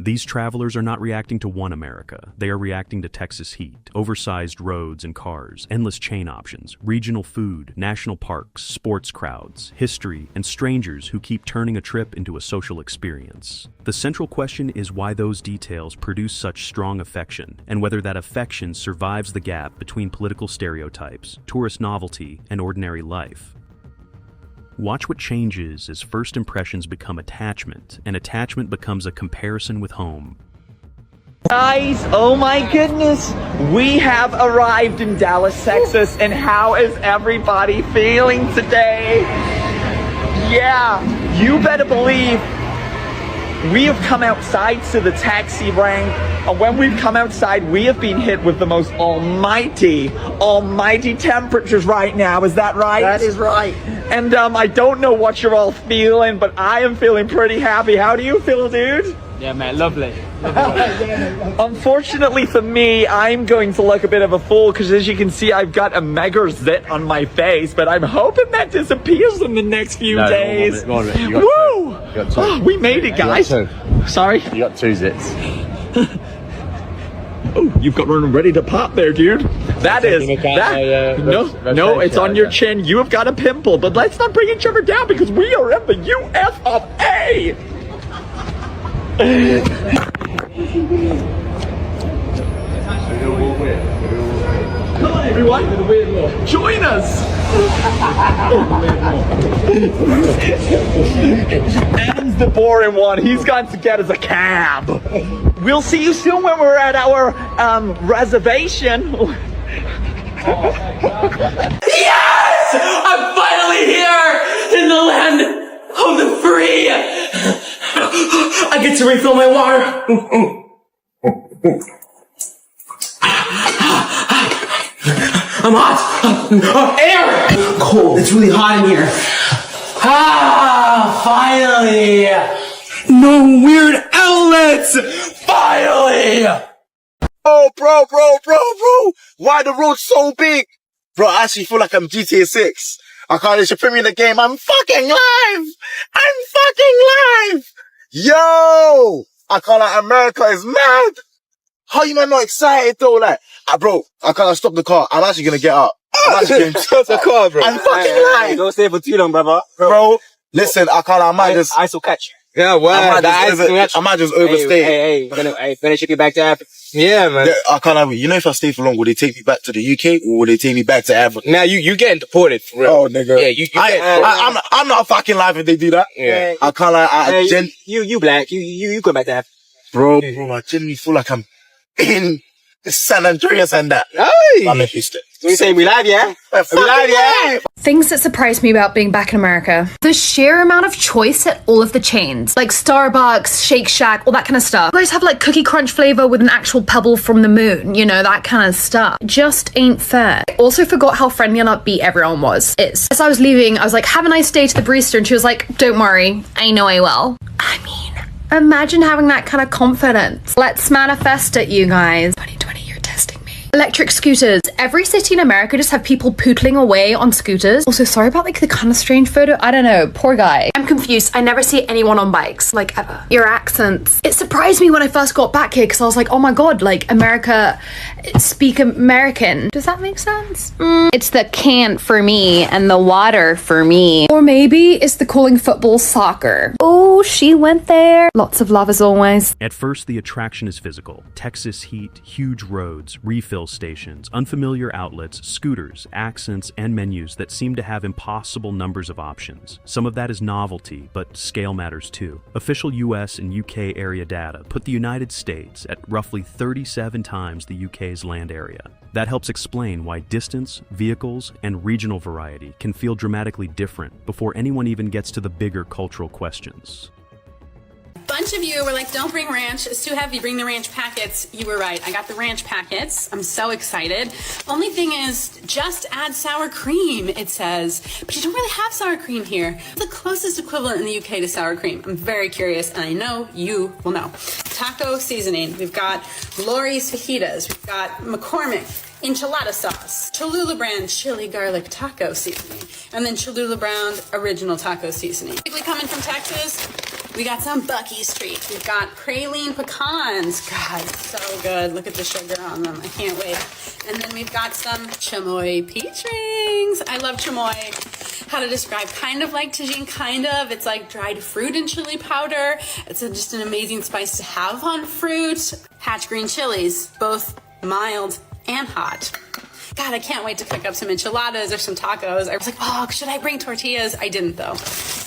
These travelers are not reacting to one America. They are reacting to Texas heat, oversized roads and cars, endless chain options, regional food, national parks, sports crowds, history, and strangers who keep turning a trip into a social experience. The central question is why those details produce such strong affection, and whether that affection survives the gap between political stereotypes, tourist novelty, and ordinary life. Watch what changes as first impressions become attachment, and attachment becomes a comparison with home. Guys, oh my goodness, we have arrived in Dallas, Texas, and how is everybody feeling today? Yeah, you better believe we have come outside to the taxi rank, and when we've come outside, we have been hit with the most almighty temperatures right now. Is that right? That is right. And I don't know what you're all feeling, but I am feeling pretty happy. How do you feel, dude? Yeah, man, lovely. Unfortunately for me, I'm going to look a bit of a fool because as you can see, I've got a mega zit on my face, but I'm hoping that disappears in the next few days. Woo! You got two. Oh, we made it, guys. Sorry? You got two zits. Oh, you've got one ready to pop there, dude. That is that. No, it's on your chin. You have got a pimple, but let's not bring each other down because we are in the US of A. Come on, everyone. Join us. Adam's the boring one. He's got to get us a cab. We'll see you soon when we're at our reservation. Yes! I'm finally here in the land of the free. I get to refill my water. I'm hot. Air. Cold. It's really hot in here. Finally. No weird outlets. Finally. Oh, bro. Why the road so big? Bro, I actually feel like I'm GTA 6. I can't just put me in the game. I'm fucking live. Yo! I can't like America is mad. How you man not excited though? Like, bro, I can't stop the car. I'm actually gonna get up. Stop the car, bro. I'm fucking live. Don't stay for too long, brother. Bro, listen, I might just... I will catch you. Yeah, well, I might just overstay. Hey, finish it back to Africa. Yeah, man. I can't have it. You know, if I stay for long, will they take me back to the UK or will they take me back to Africa? Now you getting deported for real. Oh, nigga. Yeah, I'm not fucking live if they do that. Yeah. I can't like, you black. You go back to Africa. Bro, I genuinely feel like I'm in San Andreas and that. Hey. I'm in Houston. So you say we live, yeah? We live, yeah? Things that surprised me about being back in America. The sheer amount of choice at all of the chains. Like Starbucks, Shake Shack, all that kind of stuff. You guys have like cookie crunch flavor with an actual pebble from the moon. You know, that kind of stuff. Just ain't fair. I also forgot how friendly and upbeat everyone was. As I was leaving, I was like, have a nice day to the barista. And she was like, don't worry, I know I will. I mean, imagine having that kind of confidence. Let's manifest it, you guys. 2020, you're testing me. Electric scooters. Every city in America just have people pootling away on scooters. Also, sorry about like the kind of strange photo. I don't know. Poor guy. I'm confused. I never see anyone on bikes, like ever. Your accents. It surprised me when I first got back here because I was like, oh my god, like America, speak American. Does that make sense? It's the can't for me and the water for me. Or maybe it's the calling football soccer. Oh, she went there. Lots of love as always. At first, the attraction is physical. Texas heat, huge roads, refill stations, unfamiliar outlets, scooters, accents, and menus that seem to have impossible numbers of options. Some of that is novelty, but scale matters too. Official US and UK area data put the United States at roughly 37 times the UK's land area. That helps explain why distance, vehicles, and regional variety can feel dramatically different before anyone even gets to the bigger cultural questions. Bunch of you were like, don't bring ranch, it's too heavy, bring the ranch packets. You were right, I got the ranch packets. I'm so excited. Only thing is, just add sour cream, it says. But you don't really have sour cream here. The closest equivalent in the UK to sour cream. I'm very curious, and I know you will know. Taco seasoning, we've got Lori's fajitas, we've got McCormick enchilada sauce, Cholula brand chili garlic taco seasoning, and then Cholula brand original taco seasoning. Coming from Texas, We got some Bucky's treats. We've got praline pecans. God, so good. Look at the sugar on them. I can't wait. And then we've got some chamoy peach rings. I love chamoy. How to describe? Kind of like tagine, kind of. It's like dried fruit and chili powder. It's just an amazing spice to have on fruit. Hatch green chilies, both mild and hot. God, I can't wait to cook up some enchiladas or some tacos. I was like, oh, should I bring tortillas? I didn't though.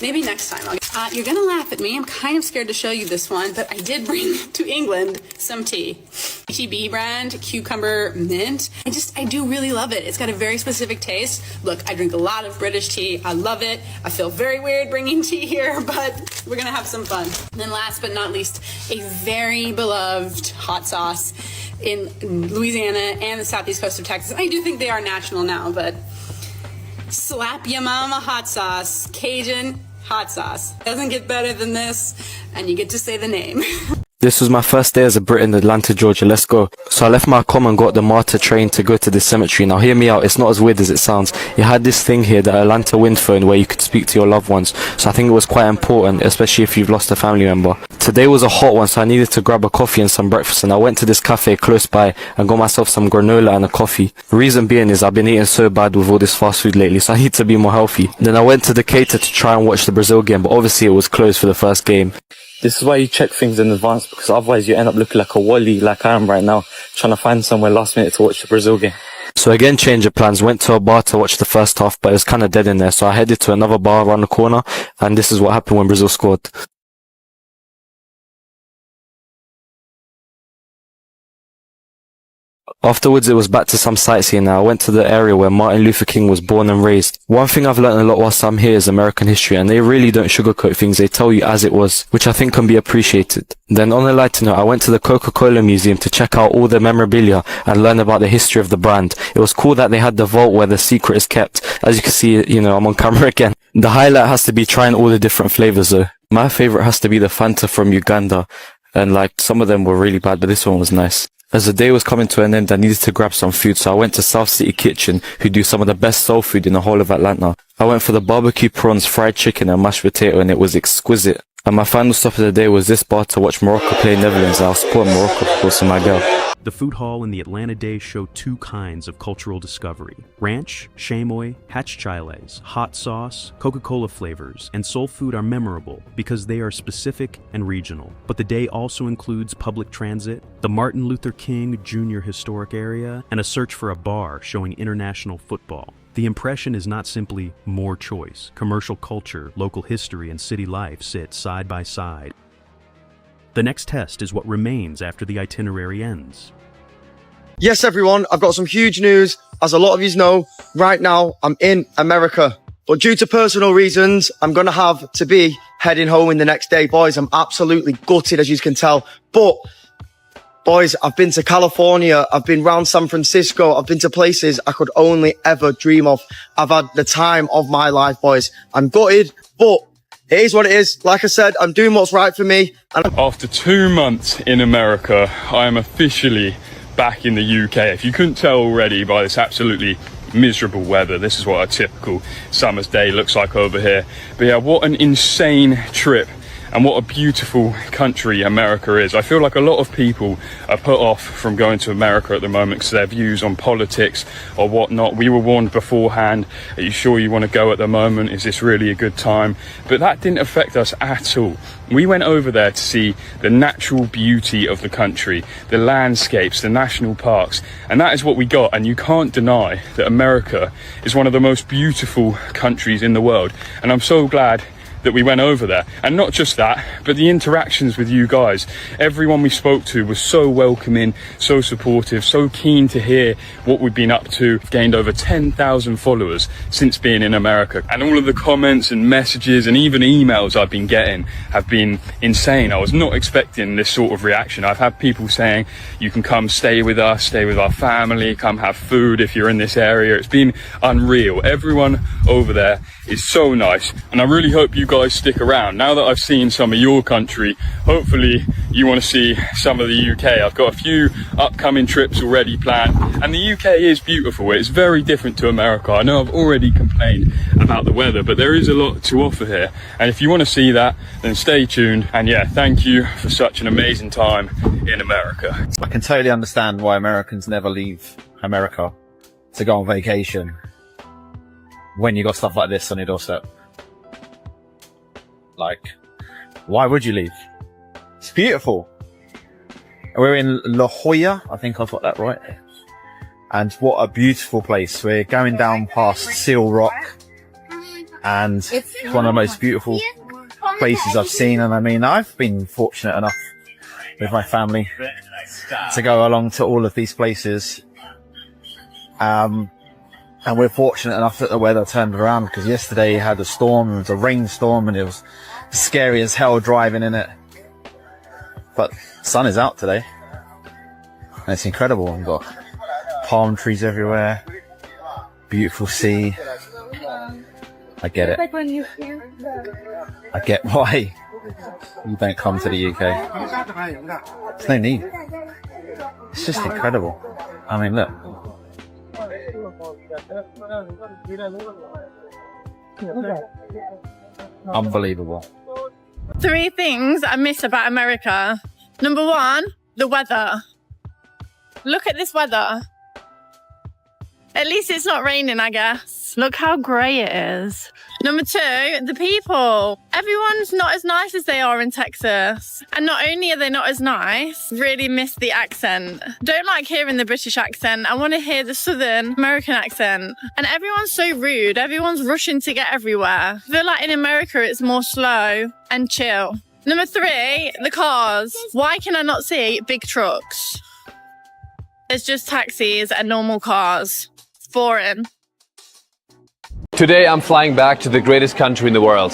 Maybe next time. You're gonna laugh at me. I'm kind of scared to show you this one, but I did bring to England some tea. HEB brand, cucumber mint. I do really love it. It's got a very specific taste. Look, I drink a lot of British tea. I love it. I feel very weird bringing tea here, but we're gonna have some fun. And then last but not least, a very beloved hot sauce in Louisiana and the southeast coast of Texas. I do think they are national now, but Slap Ya Mama hot sauce, Cajun hot sauce. Doesn't get better than this, and you get to say the name. This was my first day as a Brit in Atlanta, Georgia. Let's go. So I left my comm and got the MARTA train to go to this cemetery. Now hear me out, it's not as weird as it sounds. It had this thing here, the Atlanta wind phone, where you could speak to your loved ones. So I think it was quite important, especially if you've lost a family member. Today was a hot one, so I needed to grab a coffee and some breakfast, and I went to this cafe close by and got myself some granola and a coffee. The reason being is I've been eating so bad with all this fast food lately, so I need to be more healthy. Then I went to the cater to try and watch the Brazil game, but obviously it was closed for the first game. This is why you check things in advance, because otherwise you end up looking like a wally like I am right now, trying to find somewhere last minute to watch the Brazil game. So again, change of plans, went to a bar to watch the first half, but it was kind of dead in there, so I headed to another bar around the corner, and this is what happened when Brazil scored. Afterwards, it was back to some sightseeing. Now I went to the area where Martin Luther King was born and raised. One thing I've learned a lot whilst I'm here is American history, and they really don't sugarcoat things. They tell you as it was, which I think can be appreciated. Then on a lighter note, I went to the Coca-Cola Museum to check out all the memorabilia and learn about the history of the brand. It was cool that they had the vault where the secret is kept. As you can see, I'm on camera again. The highlight has to be trying all the different flavors though. My favorite has to be the Fanta from Uganda, and some of them were really bad, but this one was nice. As the day was coming to an end, I needed to grab some food, so I went to South City Kitchen, who do some of the best soul food in the whole of Atlanta. I went for the barbecue prawns, fried chicken and mashed potato, and it was exquisite. And my final stop of the day was this bar to watch Morocco play Netherlands. I'll support Morocco, of course, and my girl. The food hall and the Atlanta Days show two kinds of cultural discovery: ranch, chamoy, hatch chiles, hot sauce, Coca-Cola flavors, and soul food are memorable because they are specific and regional. But the day also includes public transit, the Martin Luther King Jr. Historic Area, and a search for a bar showing international football. The impression is not simply more choice. Commercial culture, local history, and city life sit side by side. The next test is what remains after the itinerary ends. Yes, everyone, I've got some huge news. As a lot of you know, right now I'm in America. But due to personal reasons, I'm going to have to be heading home in the next day. Boys, I'm absolutely gutted, as you can tell. But, boys, I've been to California. I've been around San Francisco. I've been to places I could only ever dream of. I've had the time of my life, boys. I'm gutted, but it is what it is. Like I said, I'm doing what's right for me. And after 2 months in America, I am officially back in the UK. If you couldn't tell already by this absolutely miserable weather, this is what a typical summer's day looks like over here. But yeah, what an insane trip. And what a beautiful country America is. I feel like a lot of people are put off from going to America at the moment because their views on politics or whatnot. We were warned beforehand, are you sure you want to go at the moment? Is this really a good time? But that didn't affect us at all. We went over there to see the natural beauty of the country, the landscapes, the national parks, and that is what we got. And you can't deny that America is one of the most beautiful countries in the world. And I'm so glad that we went over there. And not just that, but the interactions with you guys. Everyone we spoke to was so welcoming, so supportive, so keen to hear what we've been up to. Gained over 10,000 followers since being in America. And all of the comments and messages and even emails I've been getting have been insane. I was not expecting this sort of reaction. I've had people saying, you can come stay with us, stay with our family, come have food if you're in this area. It's been unreal. Everyone over there is so nice. And I really hope you guys stick around. Now that I've seen some of your country, hopefully you want to see some of the UK. I've got a few upcoming trips already planned, and the UK is beautiful. It's very different to America. I know I've already complained about the weather, but there is a lot to offer here, and if you want to see that, then stay tuned. And yeah, thank you for such an amazing time in America. I can totally understand why Americans never leave America to go on vacation when you got stuff like this on your doorstep. Like, why would you leave? It's beautiful. We're in La Jolla, I think I've got that right. And what a beautiful place. We're going down past Seal Rock, and it's one of the most beautiful places I've seen. And I mean, I've been fortunate enough with my family to go along to all of these places. And we're fortunate enough that the weather turned around, because yesterday you had a storm, it was a rainstorm, and it was scary as hell driving in it. But the sun is out today, and it's incredible. We've got palm trees everywhere, beautiful sea. I get it. I get why you don't come to the UK. There's no need. It's just incredible. I mean, look. Unbelievable. 3 things I miss about America. Number 1, the weather. Look at this weather. At least it's not raining, I guess. Look how grey it is. Number 2, the people. Everyone's not as nice as they are in Texas. And not only are they not as nice, really miss the accent. Don't like hearing the British accent. I want to hear the Southern American accent. And everyone's so rude. Everyone's rushing to get everywhere. I feel like in America it's more slow and chill. Number 3, the cars. Why can I not see big trucks? It's just taxis and normal cars. It's boring. Today I'm flying back to the greatest country in the world,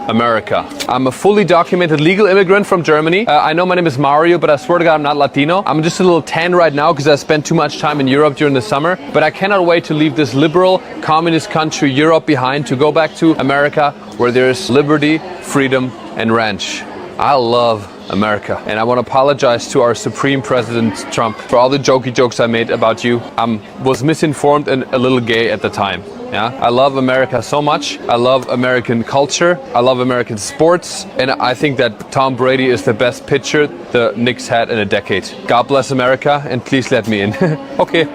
America. I'm a fully documented legal immigrant from Germany. I know my name is Mario, but I swear to God I'm not Latino. I'm just a little tan right now because I spent too much time in Europe during the summer. But I cannot wait to leave this liberal, communist country, Europe, behind to go back to America, where there's liberty, freedom, and ranch. I love America, and I want to apologize to our Supreme President Trump for all the jokey jokes I made about you. I was misinformed and a little gay at the time. Yeah, I love America so much. I love American culture. I love American sports, and I think that Tom Brady is the best pitcher the Knicks had in a decade. God bless America, and please let me in. Okay.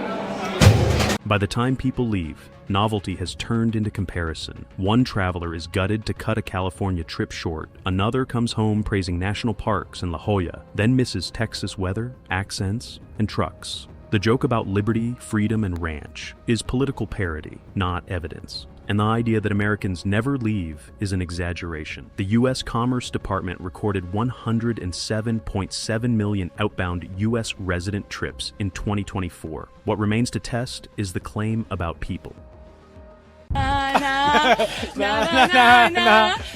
By the time people leave, novelty has turned into comparison. One traveler is gutted to cut a California trip short. Another comes home praising national parks in La Jolla, then misses Texas weather, accents, and trucks. The joke about liberty, freedom, and ranch is political parody, not evidence. And the idea that Americans never leave is an exaggeration. The U.S. Commerce Department recorded 107.7 million outbound U.S. resident trips in 2024. What remains to test is the claim about people.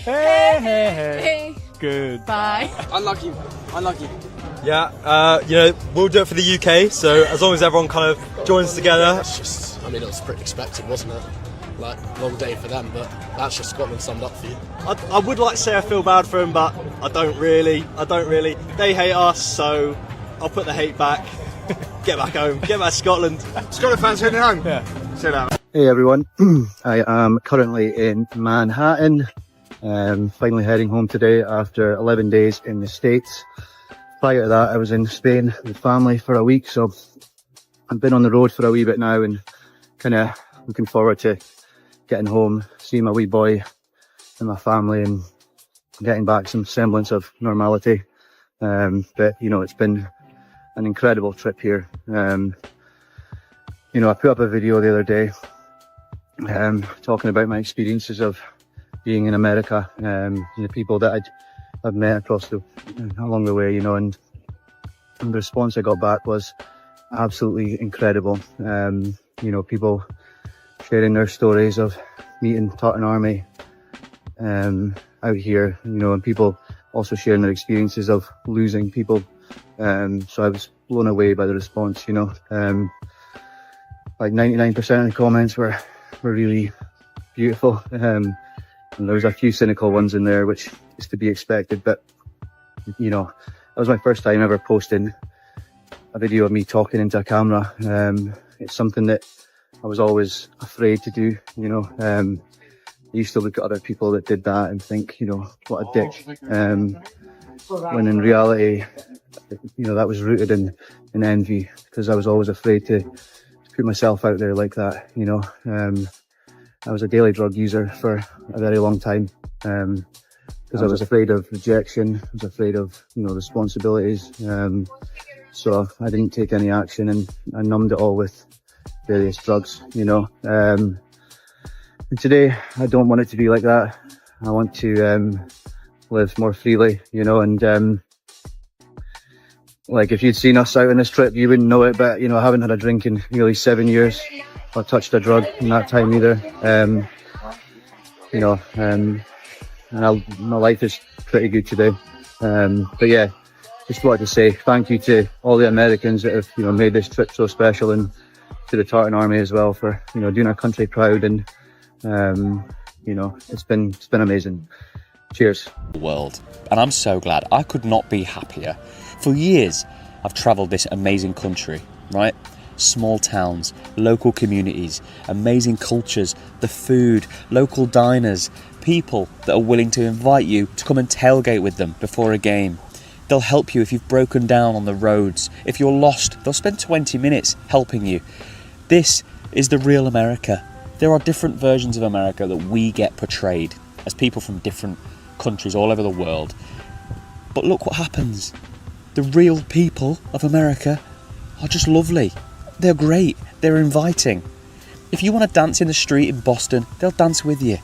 Hey. Goodbye. Unlucky. Yeah, you know, we'll do it for the UK, so as long as everyone kind of joins together. It's just, I mean, it was pretty expected, wasn't it? Like, long day for them, but that's just Scotland summed up for you. I would like to say I feel bad for them, but I don't really. They hate us, so I'll put the hate back. Get back home, get back to Scotland. Scotland fans heading home. Yeah. Say that. Hey everyone, I am currently in Manhattan, finally heading home today after 11 days in the States. Prior to that, I was in Spain with family for a week, so I've been on the road for a wee bit now and kind of looking forward to getting home, seeing my wee boy and my family and getting back some semblance of normality. But, you know, it's been an incredible trip here. You know, I put up a video the other day talking about my experiences of being in America, you know, people that I've met along the way, you know, and the response I got back was absolutely incredible. You know, people sharing their stories of meeting Tartan Army out here, you know, and people also sharing their experiences of losing people. So I was blown away by the response, you know. Like 99% of the comments were really beautiful. You And there was a few cynical ones in there, which is to be expected, but you know, that was my first time ever posting a video of me talking into a camera. It's something that I was always afraid to do, you know. I used to look at other people that did that and think, you know, what a dick. When in reality, you know, that was rooted in envy, because I was always afraid to put myself out there like that, you know. I was a daily drug user for a very long time, because I was afraid of rejection, I was afraid of, you know, responsibilities. So I didn't take any action, and I numbed it all with various drugs, you know. And today, I don't want it to be like that. I want to live more freely, you know, and like if you'd seen us out on this trip, you wouldn't know it, but, you know, I haven't had a drink in nearly 7 years or touched a drug in that time either. You know, and my life is pretty good today. But yeah, just wanted to say thank you to all the Americans that have, you know, made this trip so special, and to the Tartan Army as well for, you know, doing our country proud. And you know, it's been amazing. Cheers. World, and I'm so glad. I could not be happier. For years I've travelled this amazing country, right? Small towns, local communities, amazing cultures, the food, local diners, people that are willing to invite you to come and tailgate with them before a game. They'll help you if you've broken down on the roads. If you're lost, they'll spend 20 minutes helping you. This is the real America. There are different versions of America that we get portrayed as people from different countries all over the world. But look what happens. The real people of America are just lovely. They're great. They're inviting. If you want to dance in the street in Boston, they'll dance with you.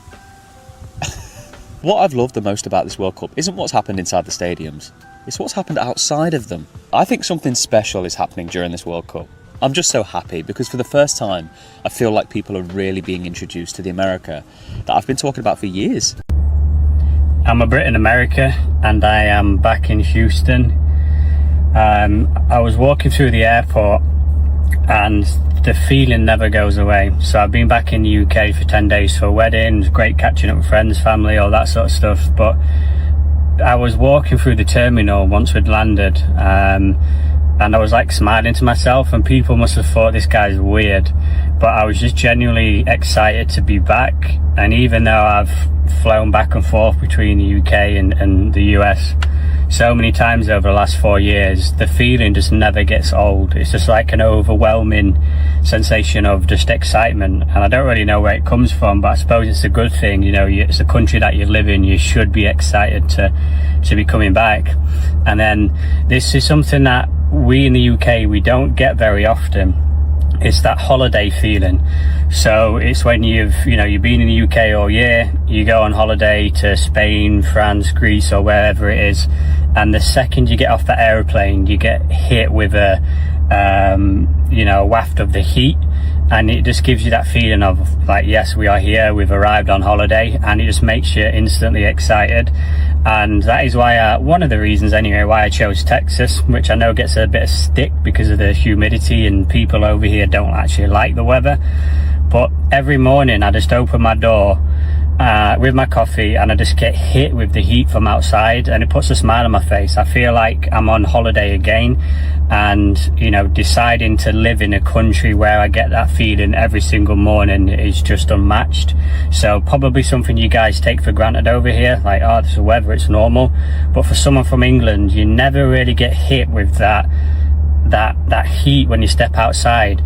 What I've loved the most about this World Cup isn't what's happened inside the stadiums. It's what's happened outside of them. I think something special is happening during this World Cup. I'm just so happy because for the first time, I feel like people are really being introduced to the America that I've been talking about for years. I'm a Brit in America, and I am back in Houston. I was walking through the airport and the feeling never goes away. So I've been back in the UK for 10 days for weddings, great catching up with friends, family, all that sort of stuff. But I was walking through the terminal once we'd landed, and I was like smiling to myself, and people must have thought this guy's weird, but I was just genuinely excited to be back. And even though I've flown back and forth between the UK and the US so many times over the last 4 years, the feeling just never gets old. It's just like an overwhelming sensation of just excitement, and I don't really know where it comes from, but I suppose it's a good thing. You know, it's a country that you live in, you should be excited to be coming back. And then this is something that we in the UK, we don't get very often. It's that holiday feeling. So it's when you've been in the UK all year, you go on holiday to Spain, France, Greece, or wherever it is, and the second you get off the aeroplane, you get hit with a waft of the heat, and it just gives you that feeling of like, yes, we are here, we've arrived on holiday, and it just makes you instantly excited. And that is why one of the reasons anyway why I chose Texas, which I know gets a bit of stick because of the humidity and people over here don't actually like the weather. But every morning I just open my door with my coffee, and I just get hit with the heat from outside, and it puts a smile on my face. I feel like I'm on holiday again, and deciding to live in a country where I get that feeling every single morning is just unmatched. So probably something you guys take for granted over here, like, oh, it's the weather, it's normal. But for someone from England, you never really get hit with that heat when you step outside.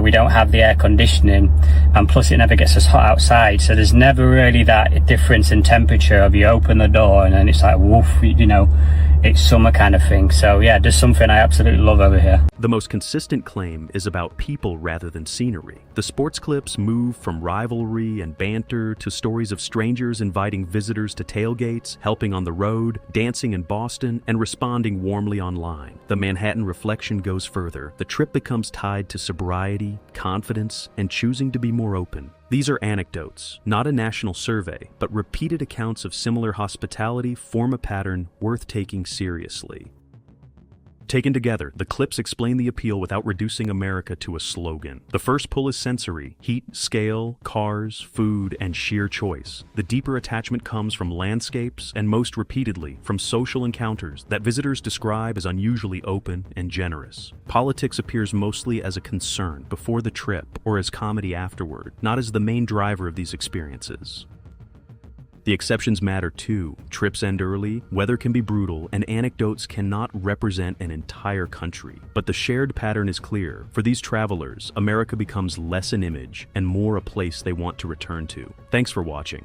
We don't have the air conditioning, and plus it never gets as hot outside, so there's never really that difference in temperature of you open the door and then it's like woof, it's summer kind of thing. So yeah, just something I absolutely love over here. The most consistent claim is about people rather than scenery. The sports clips move from rivalry and banter to stories of strangers inviting visitors to tailgates, helping on the road, dancing in Boston, and responding warmly online. The Manhattan reflection goes further. The trip becomes tied to sobriety, confidence, and choosing to be more open. These are anecdotes, not a national survey, but repeated accounts of similar hospitality form a pattern worth taking seriously. Taken together, the clips explain the appeal without reducing America to a slogan. The first pull is sensory: heat, scale, cars, food, and sheer choice. The deeper attachment comes from landscapes and, most repeatedly, from social encounters that visitors describe as unusually open and generous. Politics appears mostly as a concern before the trip or as comedy afterward, not as the main driver of these experiences. The exceptions matter too. Trips end early, weather can be brutal, and anecdotes cannot represent an entire country. But the shared pattern is clear. For these travelers, America becomes less an image and more a place they want to return to. Thanks for watching.